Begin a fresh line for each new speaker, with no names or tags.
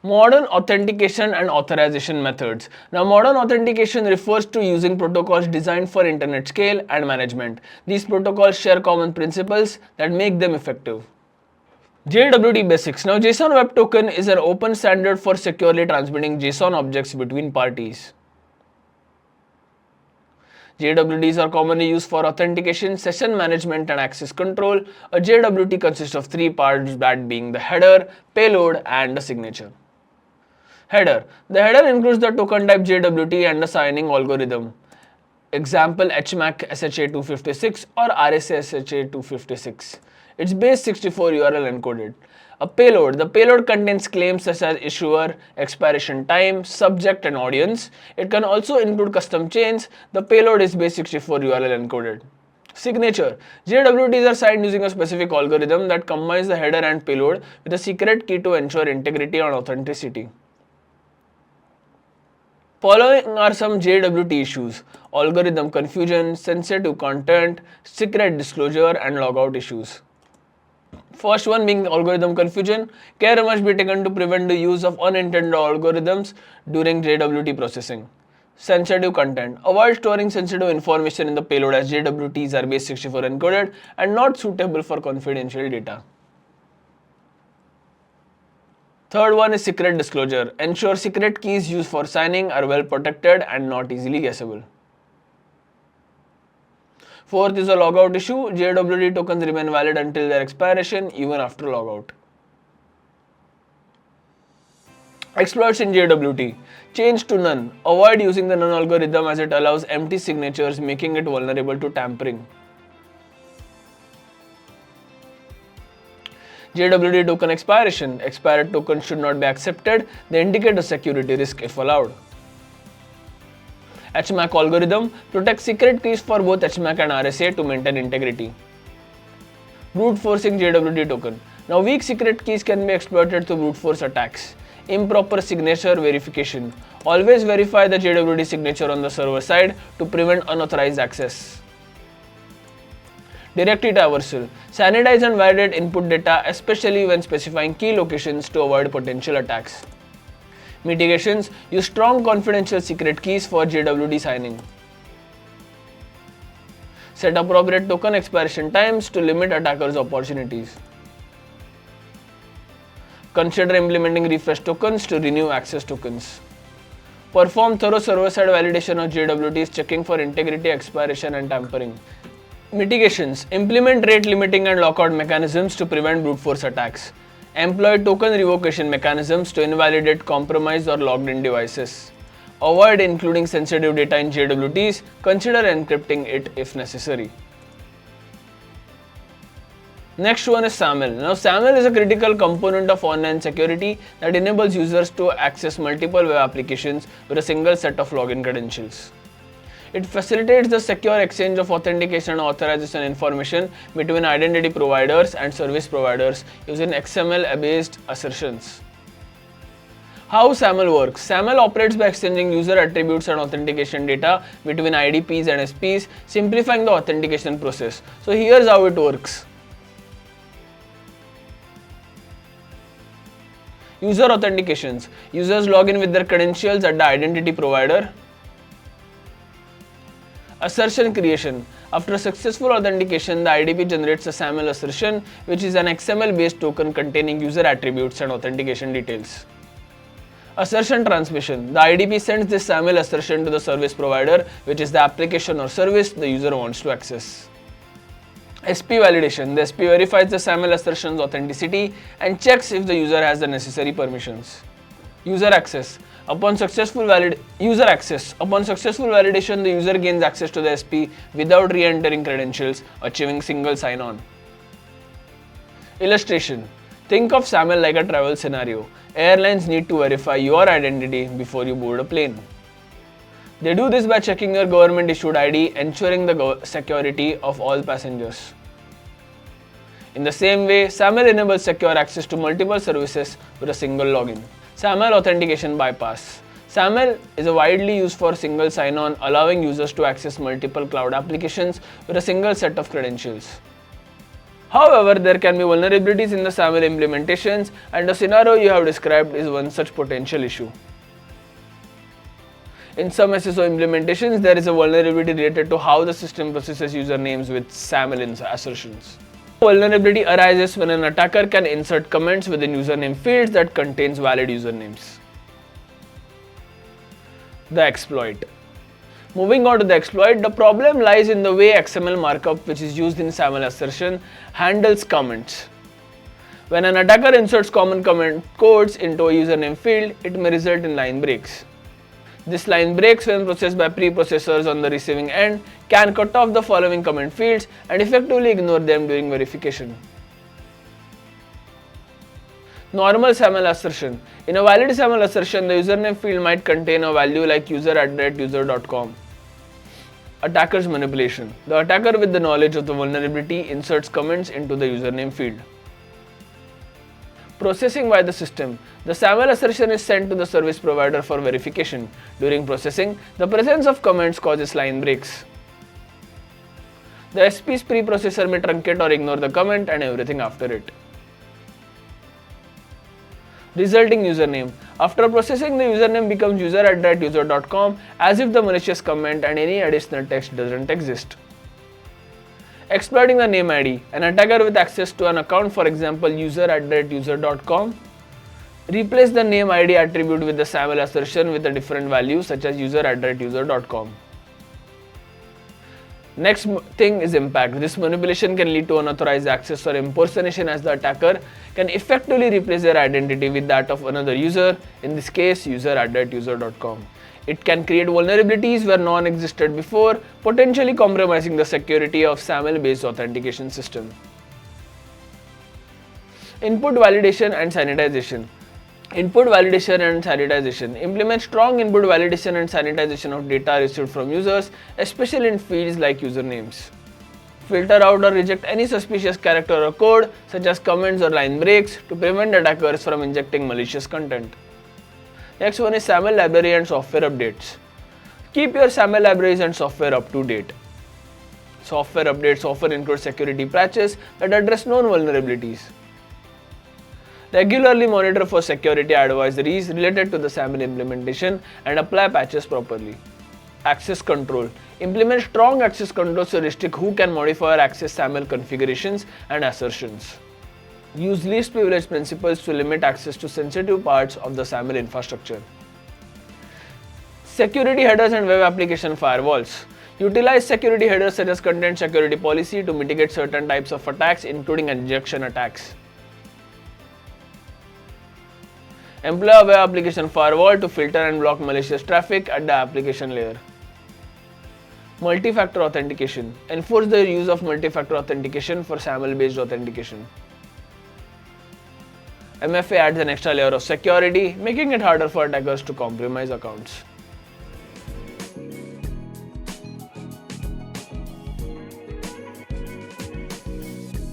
Modern authentication and authorization methods. Now, modern authentication refers to using protocols designed for internet scale and management. These protocols share common principles that make them effective. JWT basics. Now, JSON Web Token is an open standard for securely transmitting JSON objects between parties. JWTs are commonly used for authentication, session management, and access control. A JWT consists of three parts, that being the header, payload, and the signature. Header. The header includes the token type JWT and the signing algorithm. Example HMAC SHA-256 or RSA SHA-256. Its base 64 URL encoded. A payload. The payload contains claims such as issuer, expiration time, subject, and audience. It can also include custom chains. The payload is base 64 URL encoded. Signature. JWTs are signed using a specific algorithm that combines the header and payload with a secret key to ensure integrity and authenticity. Following are some JWT issues: algorithm confusion, sensitive content, secret disclosure, and logout issues. First one being algorithm confusion. Care must be taken to prevent the use of unintended algorithms during JWT processing. Sensitive content. Avoid storing sensitive information in the payload as JWTs are base 64 encoded and not suitable for confidential data. Third one is secret disclosure. Ensure secret keys used for signing are well protected and not easily guessable. Fourth is a logout issue. JWT tokens remain valid until their expiration, even after logout. Exploits in JWT. Change to none. Avoid using the none algorithm as it allows empty signatures, making it vulnerable to tampering. JWT token expiration. Expired tokens should not be accepted. They indicate a security risk if allowed. HMAC algorithm protects secret keys for both HMAC and RSA to maintain integrity. Brute forcing JWT token. Now, weak secret keys can be exploited through brute force attacks. Improper signature verification. Always verify the JWT signature on the server side to prevent unauthorized access. Directory traversal. Sanitize and validate input data, especially when specifying key locations to avoid potential attacks. Mitigations. Use strong confidential secret keys for JWT signing. Set appropriate token expiration times to limit attackers' opportunities. Consider implementing refresh tokens to renew access tokens. Perform thorough server-side validation of JWTs, checking for integrity, expiration, and tampering. Mitigations. Implement rate limiting and lockout mechanisms to prevent brute force attacks. Employ token revocation mechanisms to invalidate compromised or logged in devices. Avoid including sensitive data in JWTs. Consider encrypting it if necessary. Next one is SAML. Now, SAML is a critical component of online security that enables users to access multiple web applications with a single set of login credentials. It facilitates the secure exchange of authentication and authorization information between identity providers and service providers using XML-based assertions. How SAML works? SAML operates by exchanging user attributes and authentication data between IDPs and SPs, simplifying the authentication process. So here's how it works. User authentications. Users log in with their credentials at the identity provider. Assertion creation. After successful authentication, the IDP generates a SAML assertion, which is an XML-based token containing user attributes and authentication details. Assertion transmission. The IDP sends this SAML assertion to the service provider, which is the application or service the user wants to access. SP validation. The SP verifies the SAML assertion's authenticity and checks if the user has the necessary permissions. User access. Upon successful validation, the user gains access to the SP without re-entering credentials, achieving single sign-on. Illustration. Think of SAML like a travel scenario. Airlines need to verify your identity before you board a plane. They do this by checking your government-issued ID, ensuring the security of all passengers. In the same way, SAML enables secure access to multiple services with a single login. SAML authentication bypass. SAML is widely used for single sign-on, allowing users to access multiple cloud applications with a single set of credentials. However, there can be vulnerabilities in the SAML implementations, and the scenario you have described is one such potential issue. In some SSO implementations, there is a vulnerability related to how the system processes usernames with SAML assertions. Vulnerability arises when an attacker can insert comments within username fields that contains valid usernames. The exploit. Moving on to the exploit, the problem lies in the way XML markup, which is used in SAML assertion, handles comments. When an attacker inserts common comment codes into a username field, it may result in line breaks. This line breaks, when processed by preprocessors on the receiving end, can cut off the following comment fields and effectively ignore them during verification. Normal SAML assertion. In a valid SAML assertion, the username field might contain a value like user@user.com. Attacker's manipulation. The attacker, with the knowledge of the vulnerability, inserts comments into the username field. Processing by the system. The SAML assertion is sent to the service provider for verification. During processing, the presence of comments causes line breaks. The SP's preprocessor may truncate or ignore the comment and everything after it. Resulting username. After processing, the username becomes user@user.com as if the malicious comment and any additional text doesn't exist. Exploiting the name ID. An attacker with access to an account, for example user@user.com, replace the name ID attribute with the SAML assertion with a different value such as user@user.com. Next thing is impact. This manipulation can lead to unauthorized access or impersonation, as the attacker can effectively replace their identity with that of another user, in this case user@user.com. It can create vulnerabilities where none existed before, potentially compromising the security of SAML-based authentication system. Input validation and sanitization. Input validation and sanitization. Implement strong input validation and sanitization of data received from users, especially in fields like usernames. Filter out or reject any suspicious character or code, such as comments or line breaks, to prevent attackers from injecting malicious content. Next one is SAML library and software updates. Keep your SAML libraries and software up to date. Software updates often include security patches that address known vulnerabilities. Regularly monitor for security advisories related to the SAML implementation and apply patches properly. Access control. Implement strong access controls to restrict who can modify or access SAML configurations and assertions. Use least privilege principles to limit access to sensitive parts of the SAML infrastructure. Security headers and web application firewalls. Utilize security headers such as content security policy to mitigate certain types of attacks, including injection attacks. Employ a web application firewall to filter and block malicious traffic at the application layer. Multi-factor authentication. Enforce the use of multi-factor authentication for SAML-based authentication. MFA adds an extra layer of security, making it harder for attackers to compromise accounts.